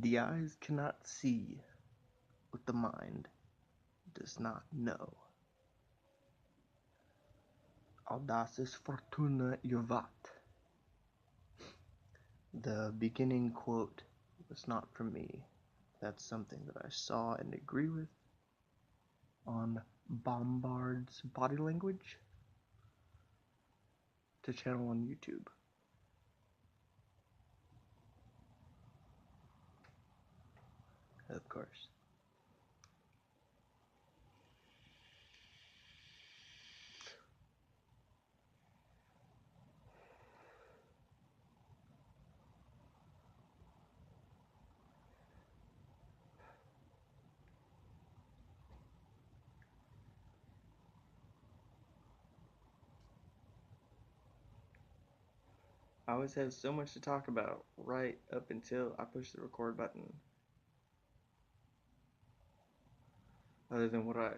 The eyes cannot see what the mind does not know. Audaces fortuna juvat. The beginning quote was not from me. That's something that I saw and agree with on Bombard's Body Language to channel on YouTube. Of course. I always have so much to talk about right up until I push the record button. Other than what I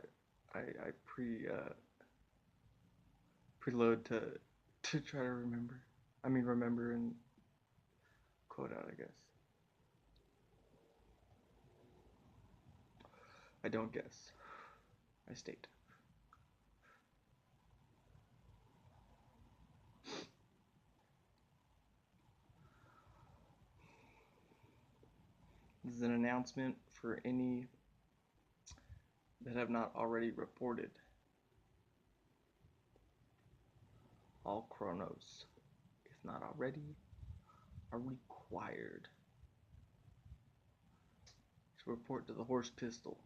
preload to try to remember. I mean remember and quote out, I guess. I don't guess. I state. This is an announcement for any that have not already reported. All chronos, if not already, are required to report to the Horsepistol.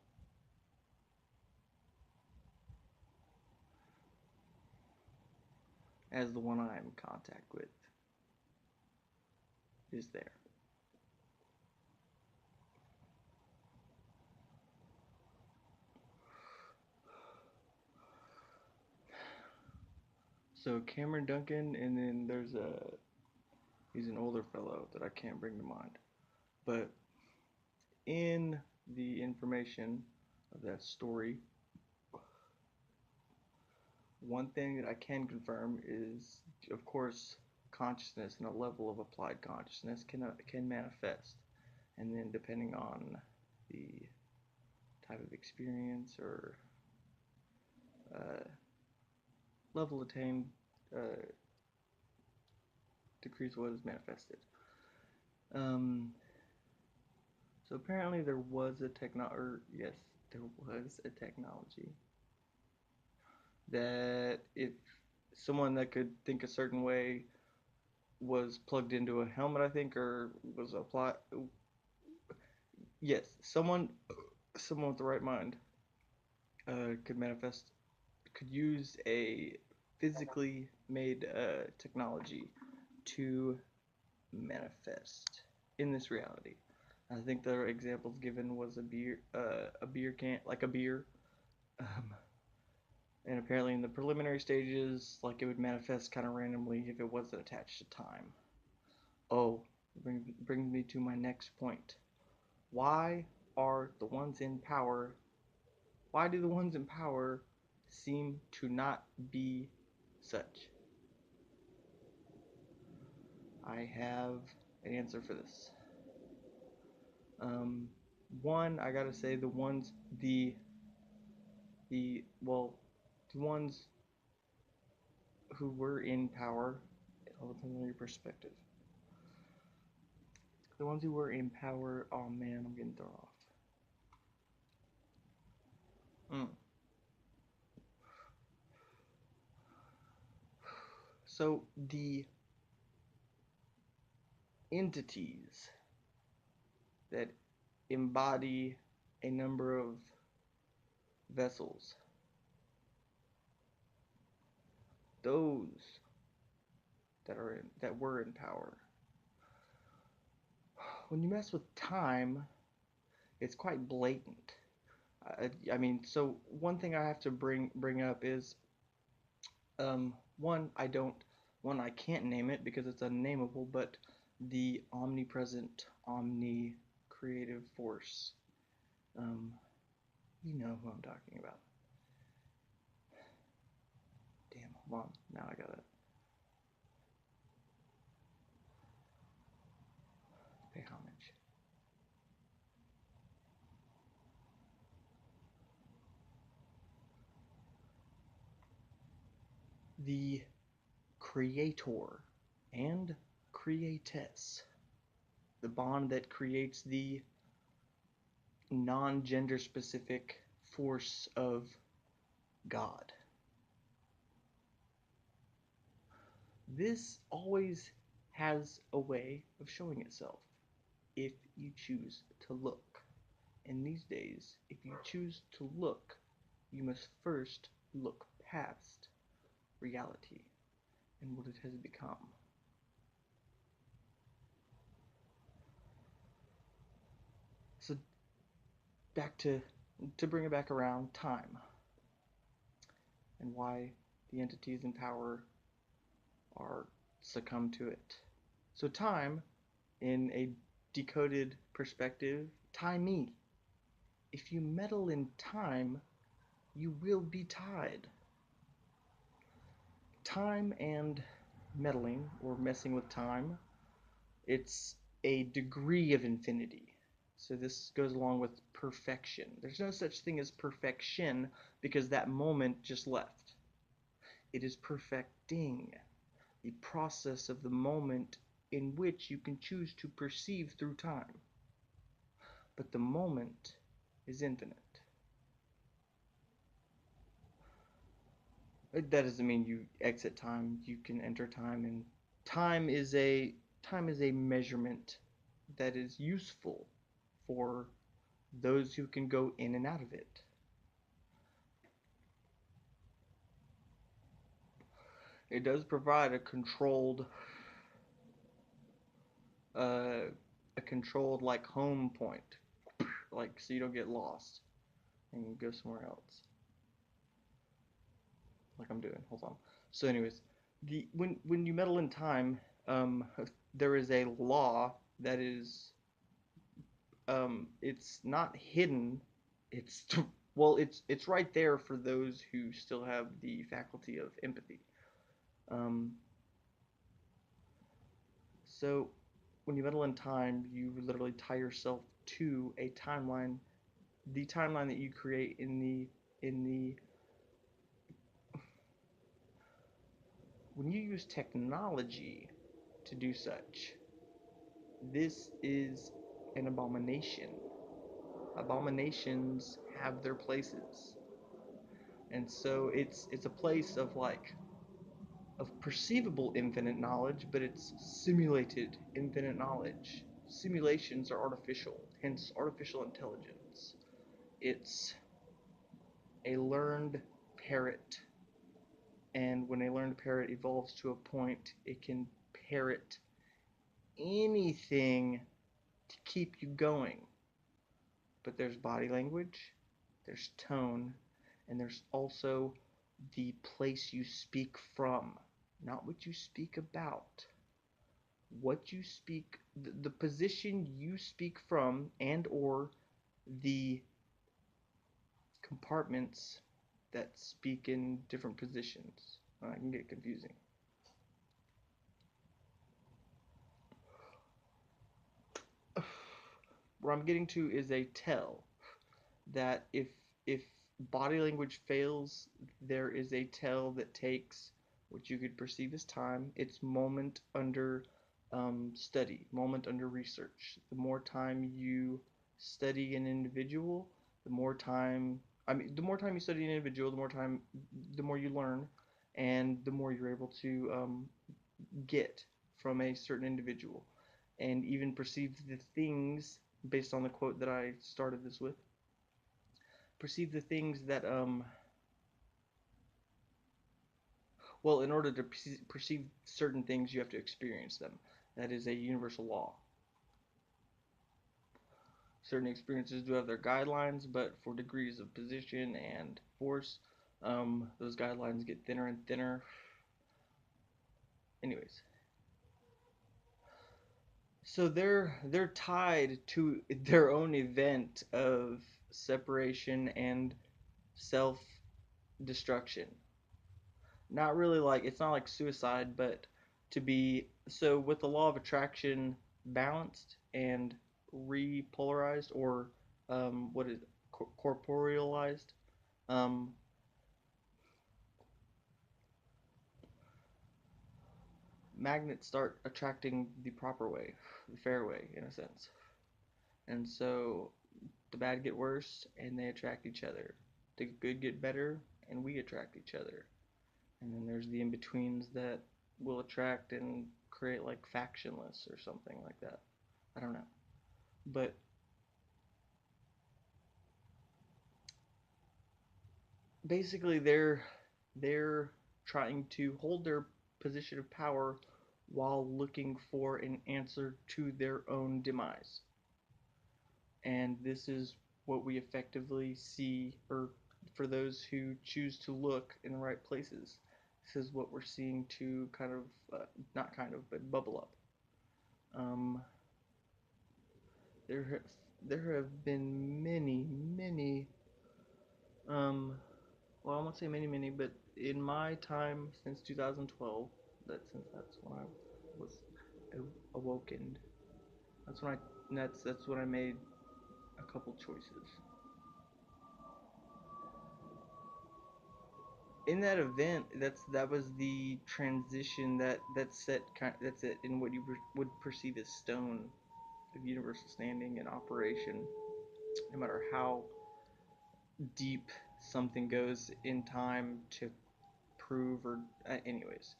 As the one I am in contact with is there. So Cameron Duncan, and then he's an older fellow that I can't bring to mind. But in the information of that story, one thing that I can confirm is, of course, consciousness and a level of applied consciousness can manifest, and then depending on the type of experience or level attained, decrease what is manifested. So apparently there was a technology that if someone that could think a certain way was plugged into a helmet, I think, or was applied. Yes, someone with the right mind could use a physically made technology to manifest in this reality. I think the examples given was a beer can, like a beer, and apparently in the preliminary stages, like it would manifest kind of randomly if it wasn't attached to time. Oh, brings me to my next point. Why are the ones in power? Why do the ones in power seem to not be such? I have an answer for this. One, I gotta say the ones who were in power. It all depends on your perspective. The ones who were in power. Oh man, I'm getting thrown off. So the entities that embody a number of vessels, those that were in power. When you mess with time, it's quite blatant. I mean, so one thing I have to bring up is, one I can't name it because it's unnameable, but the omnipresent, omni-creative force. You know who I'm talking about. Damn, hold on. Now I gotta pay homage. the creator and createss, the bond that creates the non-gender specific force of God. This always has a way of showing itself if you choose to look. And these days, if you choose to look, you must first look past reality and what it has become. So back to bring it back around, time and why the entities in power are succumb to it. So time, in a decoded perspective, tie me. If you meddle in time, you will be tied. Time and meddling, or messing with time, it's a degree of infinity. So this goes along with perfection. There's no such thing as perfection because that moment just left. It is perfecting, the process of the moment in which you can choose to perceive through time. But the moment is infinite. That doesn't mean you exit time. You can enter time, and time is a time is a measurement that is useful for those who can go in and out of it. It does provide uh, a controlled like home point, like so you don't get lost and go somewhere else, like I'm doing. Hold on. So, anyways, the when you meddle in time, um, there is a law that is it's not hidden. It's well, it's right there for those who still have the faculty of empathy. Um, so when you meddle in time, you literally tie yourself to a timeline, the timeline that you create in the when you use technology to do such. This is an abomination. Abominations have their places, and so it's a place of like of perceivable infinite knowledge, but it's simulated infinite knowledge. Simulations are artificial, hence artificial intelligence. It's a learned parrot, and when a learned parrot evolves to a point, it can parrot anything to keep you going. But there's body language, there's tone, and there's also the place you speak from, not what you speak about. What you speak, the position you speak from, and or the compartments that speak in different positions. It can get confusing. Where I'm getting to is a tell that if body language fails, there is a tell that takes what you could perceive as time. It's moment under study, moment under research. The more time you study an individual, the more time. I mean, the more time you study an individual, the more you learn, and the more you're able to get from a certain individual, and even perceive the things based on the quote that I started this with. Perceive the things that well, in order to perceive certain things, you have to experience them. That is a universal law. Certain experiences do have their guidelines, but for degrees of position and force, those guidelines get thinner and thinner. Anyways, so they're tied to their own event of separation and self destruction. Not really like it's not like suicide, but to be so with the law of attraction balanced and repolarized or what is corporealized. Um, magnets start attracting the proper way, the fair way, in a sense. And so the bad get worse, and they attract each other. The good get better, and we attract each other. And then there's the in betweens that will attract and create like factionless or something like that. I don't know. But basically they're trying to hold their position of power while looking for an answer to their own demise. And this is what we effectively see, or for those who choose to look in the right places, this is what we're seeing to kind of, not kind of, but bubble up. Um, there, there have been many, um, well, I won't say many, but in my time since 2012, since that's when I was awoken, that's when I, that's when I made a couple choices. In that event, that was the transition that set that's it in what you would perceive as stone of universal standing and operation. No matter how deep something goes in time to prove, or anyways,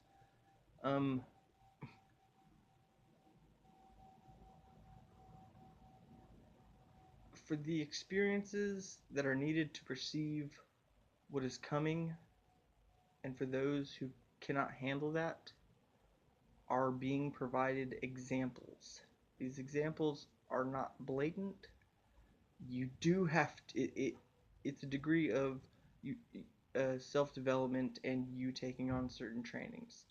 um, for the experiences that are needed to perceive what is coming, and for those who cannot handle that, are being provided examples. These examples are not blatant. You do have to, it's a degree of you, self-development and you taking on certain trainings.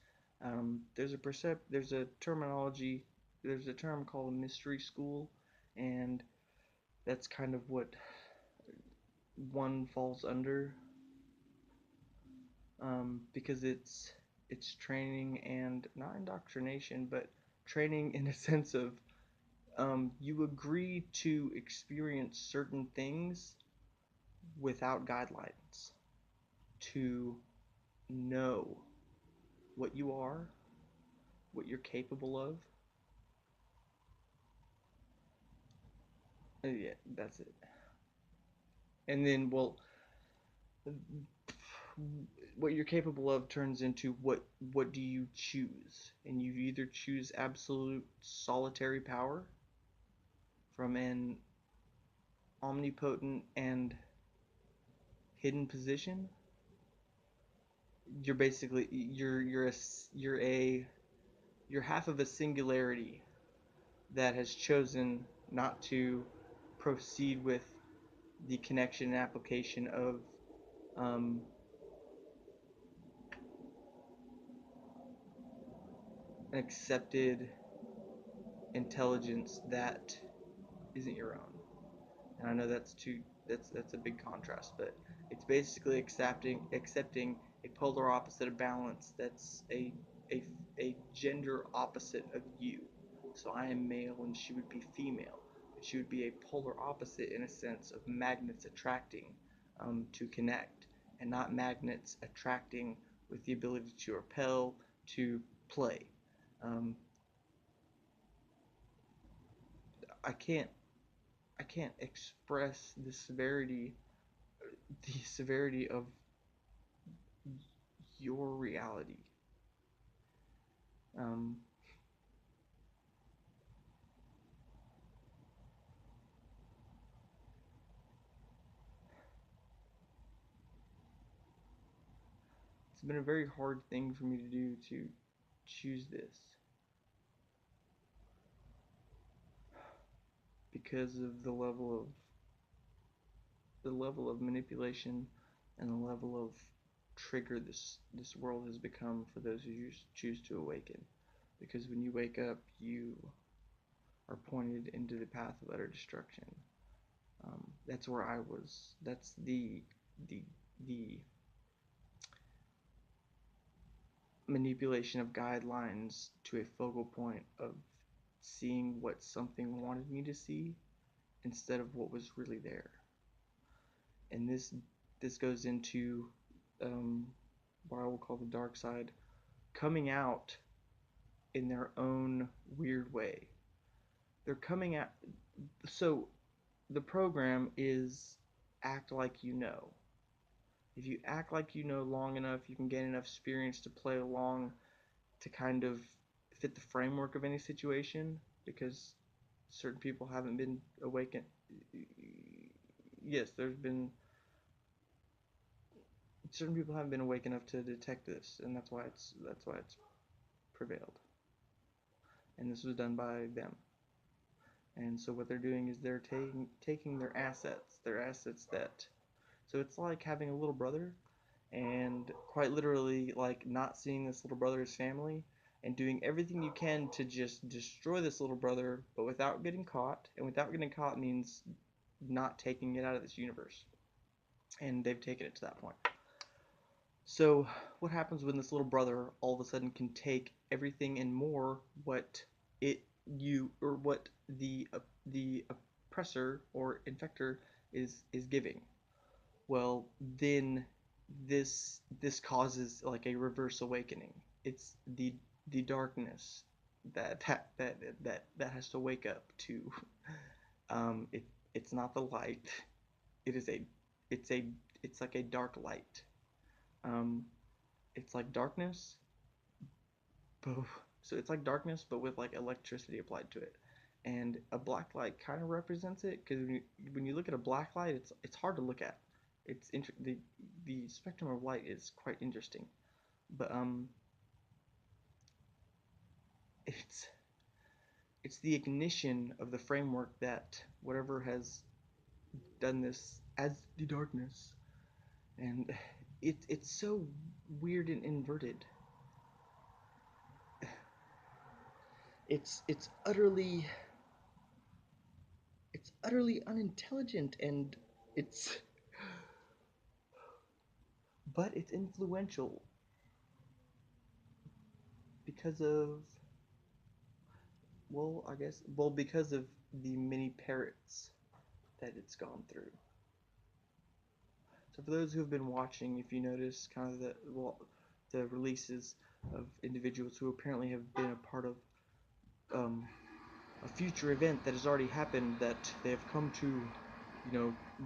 There's a terminology, there's a term called mystery school, and that's kind of what one falls under, because it's training and not indoctrination, but training in a sense of, you agree to experience certain things without guidelines, to know what you are, what you're capable of. Yeah, that's it. And then, well, what you're capable of turns into what do you choose? And you either choose absolute solitary power from an omnipotent and hidden position. You're basically you're half of a singularity that has chosen not to proceed with the connection and application of, um, an accepted intelligence that isn't your own. And I know that's a big contrast, but it's basically accepting a polar opposite of balance that's a a gender opposite of you. So I am male and she would be female, but she would be a polar opposite in a sense of magnets attracting, to connect, and not magnets attracting with the ability to repel, to play. Um, I can't I can't express the severity of your reality. Um, it's been a very hard thing for me to do, to choose this, because of the level of manipulation and the level of trigger this world has become for those who choose to awaken. Because when you wake up, you are pointed into the path of utter destruction. That's where I was. That's the the manipulation of guidelines to a focal point of seeing what something wanted me to see instead of what was really there. And this goes into, what I will call the dark side, coming out in their own weird way. They're coming at so the program is act like you know. If you act like you know long enough, you can gain enough experience to play along to kind of fit the framework of any situation because certain people haven't been awakened. Yes, there's been certain people haven't been awake enough to detect this, and that's why it's prevailed. And this was done by them. And so what they're doing is they're taking their assets that. So it's like having a little brother, and quite literally like not seeing this little brother as family, and doing everything you can to just destroy this little brother, but without getting caught. And without getting caught means not taking it out of this universe. And they've taken it to that point. So what happens when this little brother all of a sudden can take everything and more what it you or what the oppressor or infector is giving? Well, then this causes like a reverse awakening. It's the darkness that has to wake up to it it's not the light. It is a it's a it's like a dark light. Um, it's like darkness, but so it's like darkness, but with like electricity applied to it. And a black light kind of represents it because when you look at a black light, it's hard to look at. The spectrum of light is quite interesting, but it's it's the ignition of the framework that whatever has done this as the darkness, and it's so weird and inverted. It's utterly unintelligent, and it's but it's influential because of because of the many parrots that it's gone through. So for those who have been watching, if you notice kind of the releases of individuals who apparently have been a part of um, a future event that has already happened that they have come to,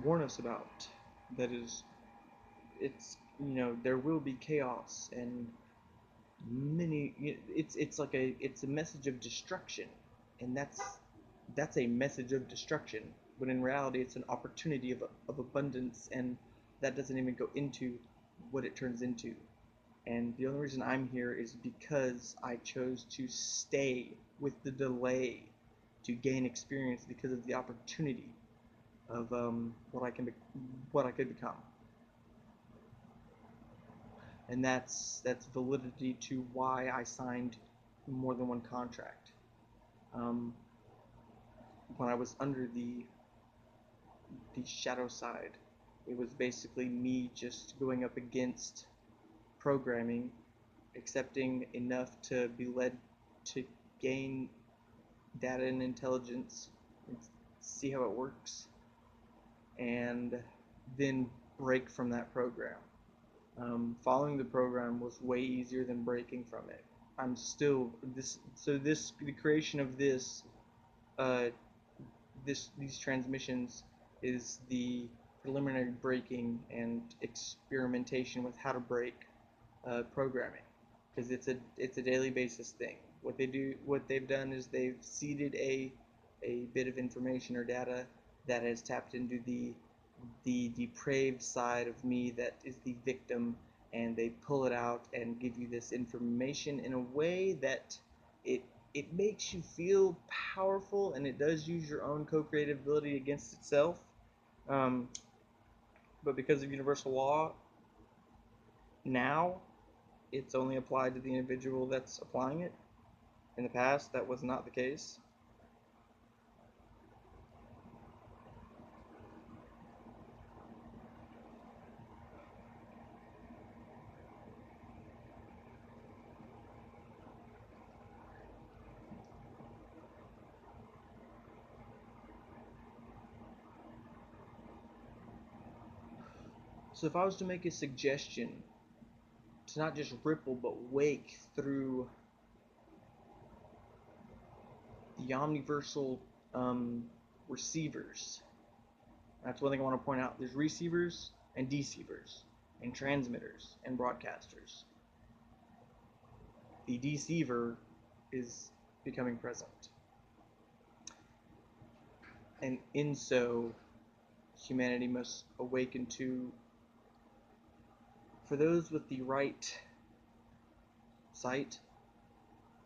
warn us about. That is, there will be chaos and it's a message of destruction, and that's a message of destruction. When in reality, it's an opportunity of abundance, and that doesn't even go into what it turns into. And the only reason I'm here is because I chose to stay with the delay to gain experience because of the opportunity of what I could become. And that's validity to why I signed more than one contract. Um, when I was under the shadow side, it was basically me just going up against programming, accepting enough to be led to gain data and intelligence and see how it works, and then break from that program. Following the program was way easier than breaking from it. I'm still this. So the creation of uh, these transmissions is the preliminary breaking and experimentation with how to break programming, because it's a daily basis thing. What they've done is they've seeded a bit of information or data that has tapped into the depraved side of me that is the victim, and they pull it out and give you this information in a way that it it makes you feel powerful, and it does use your own co-creative ability against itself. Um, but because of universal law, now it's only applied to the individual that's applying it. In the past, that was not the case. So if I was to make a suggestion to not just ripple but wake through the omniversal receivers. That's one thing I want to point out. There's receivers and deceivers, and transmitters and broadcasters. The deceiver is becoming present. And in so, humanity must awaken to, for those with the right sight,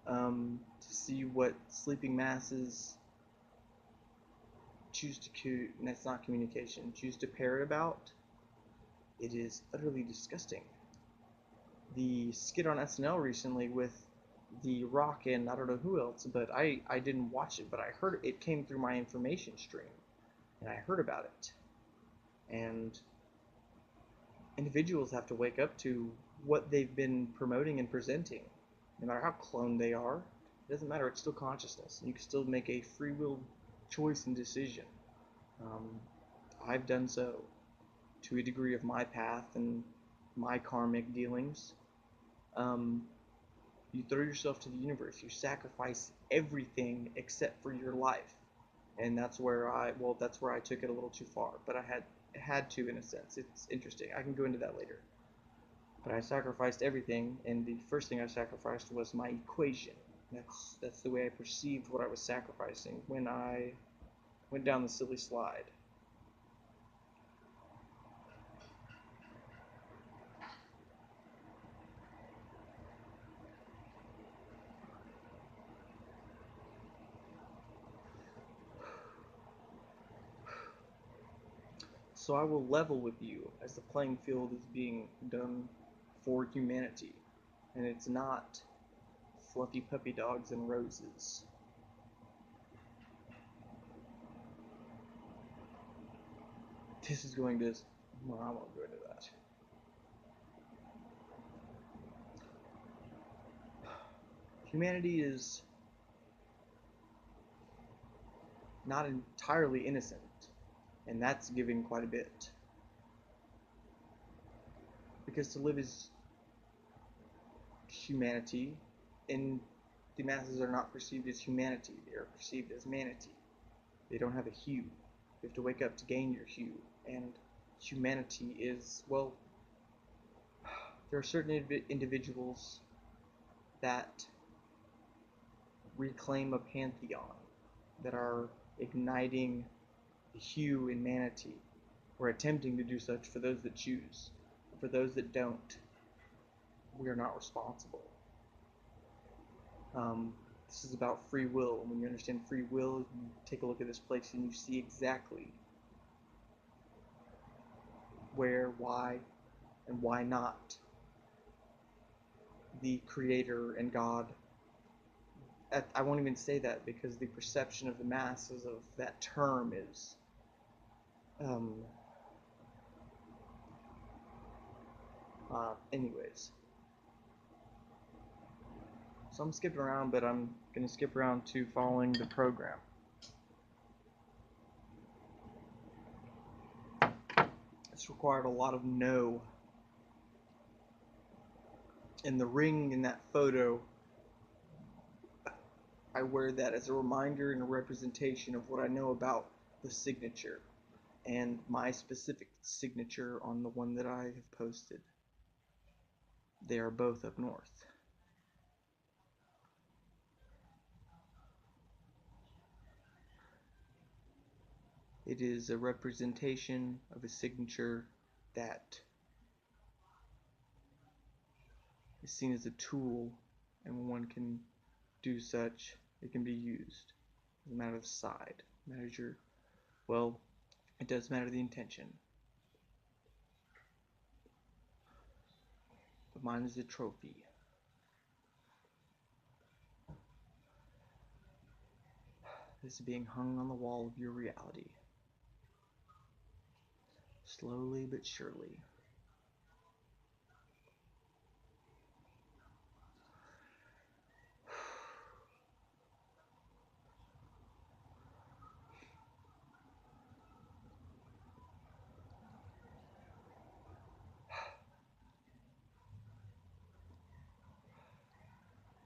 to see what sleeping masses choose to, and that's not communication, choose to parrot about. It is utterly disgusting. The skit on SNL recently with The Rock and I don't know who else, but I didn't watch it, but I heard it came through my information stream, and I heard about it. And individuals have to wake up to what they've been promoting and presenting. No matter how cloned they are, it doesn't matter, it's still consciousness. You can still make a free will choice and decision. I've done so to a degree of my path and my karmic dealings. You throw yourself to the universe, you sacrifice everything except for your life. And that's where I took it a little too far, but I had to, in a sense. It's interesting. I can go into that later. But I sacrificed everything, and the first thing I sacrificed was my equation. That's the way I perceived what I was sacrificing when I went down the silly slide. So I will level with you as the playing field is being done for humanity, and it's not fluffy puppy dogs and roses. This is going to, well, I won't go into that. Humanity is not entirely innocent, and that's giving quite a bit. Because to live as humanity, and the masses are not perceived as humanity, they are perceived as manatee. They don't have a hue. You have to wake up to gain your hue, and humanity is, well, there are certain individuals that reclaim a pantheon, that are igniting the hue in manatee, or attempting to do such for those that choose. For those that don't, we are not responsible. This is about free will, and when you understand free will, you take a look at this place and you see exactly where, why, and why not the Creator and God. I won't even say that, because the perception of the masses of that term is anyways. So I'm skipping around, but I'm going to skip around to following the program. This required a lot of know. And the ring in that photo, I wear that as a reminder and a representation of what I know about the signature, and my specific signature on the one that I have posted. They are both up north. It is a representation of a signature that is seen as a tool, and when one can do such, it can be used. It doesn't matter the side. It matters your, well, it does matter the intention. But mine is a trophy. This is being hung on the wall of your reality. Slowly but surely.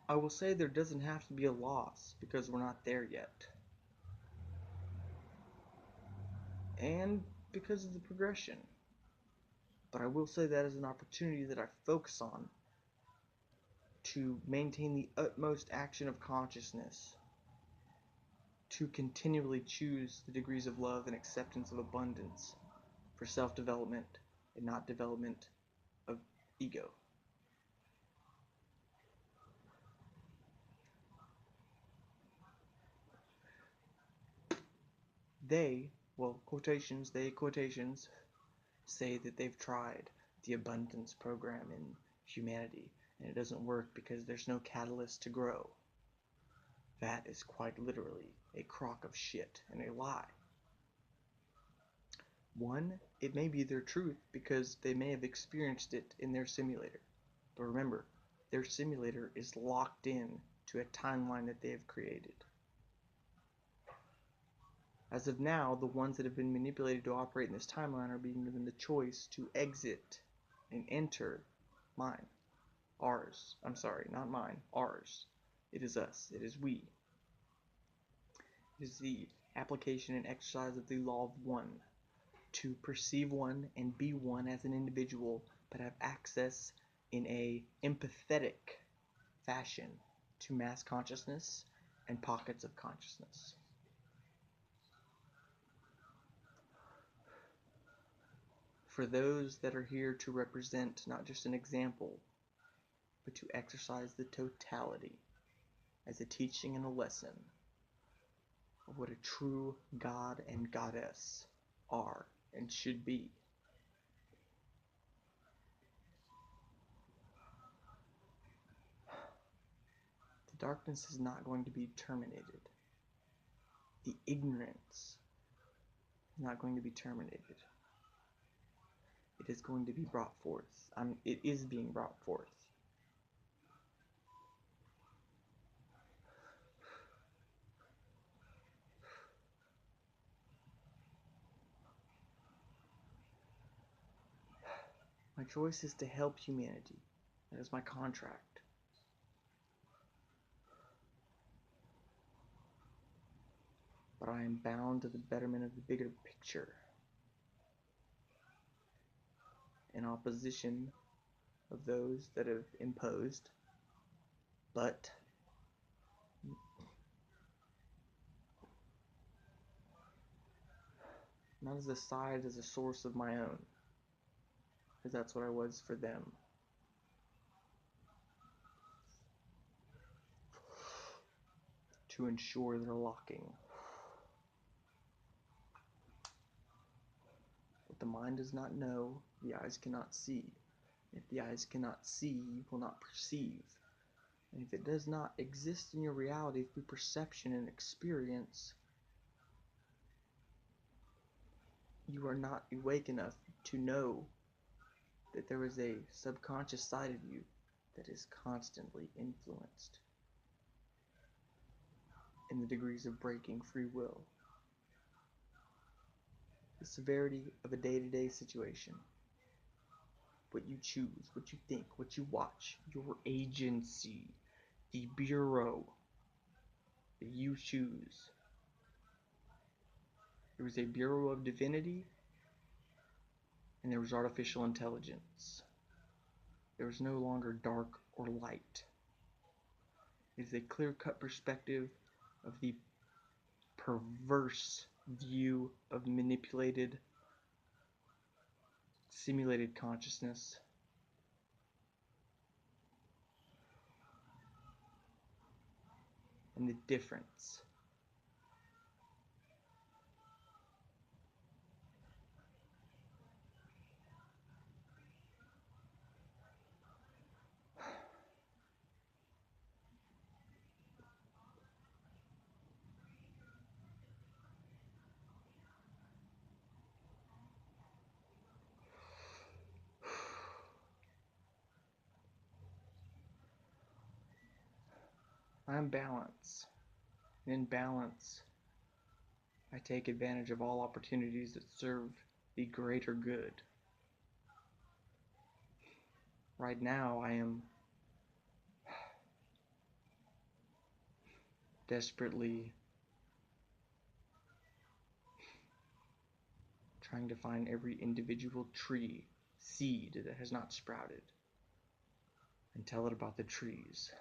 I will say there doesn't have to be a loss because we're not there yet. And because of the progression. But I will say that is an opportunity that I focus on to maintain the utmost action of consciousness, to continually choose the degrees of love and acceptance of abundance for self-development and not development of ego. They quotations, say that they've tried the abundance program in humanity and it doesn't work because there's no catalyst to grow. That is quite literally a crock of shit and a lie. One, it may be their truth because they may have experienced it in their simulator. But remember, their simulator is locked in to a timeline that they have created. As of now, the ones that have been manipulated to operate in this timeline are being given the choice to exit and enter mine. Ours. I'm sorry, not mine. Ours. It is us. It is we. It is the application and exercise of the law of one. To perceive one and be one as an individual, but have access in a empathetic fashion to mass consciousness and pockets of consciousness. For those that are here to represent not just an example, but to exercise the totality as a teaching and a lesson of what a true God and Goddess are and should be. The darkness is not going to be terminated. The ignorance is not going to be terminated. It is going to be brought forth. It is being brought forth. My choice is to help humanity. That is my contract. But I am bound to the betterment of the bigger picture. In opposition of those that have imposed, but not as a side, as a source of my own, because that's what I was for them. To ensure their locking. What the mind does not know, the eyes cannot see. If the eyes cannot see, you will not perceive. And if it does not exist in your reality through perception and experience, you are not awake enough to know that there is a subconscious side of you that is constantly influenced in the degrees of breaking free will. The severity of a day-to-day situation. What you choose, what you think, what you watch, your agency, the bureau that you choose. There was a Bureau of Divinity, and there was artificial intelligence. There was no longer dark or light. It is a clear-cut perspective of the perverse view of manipulated, simulated consciousness. And the difference. I am balance. And in balance, I take advantage of all opportunities that serve the greater good. Right now, I am desperately trying to find every individual tree seed that has not sprouted and tell it about the trees.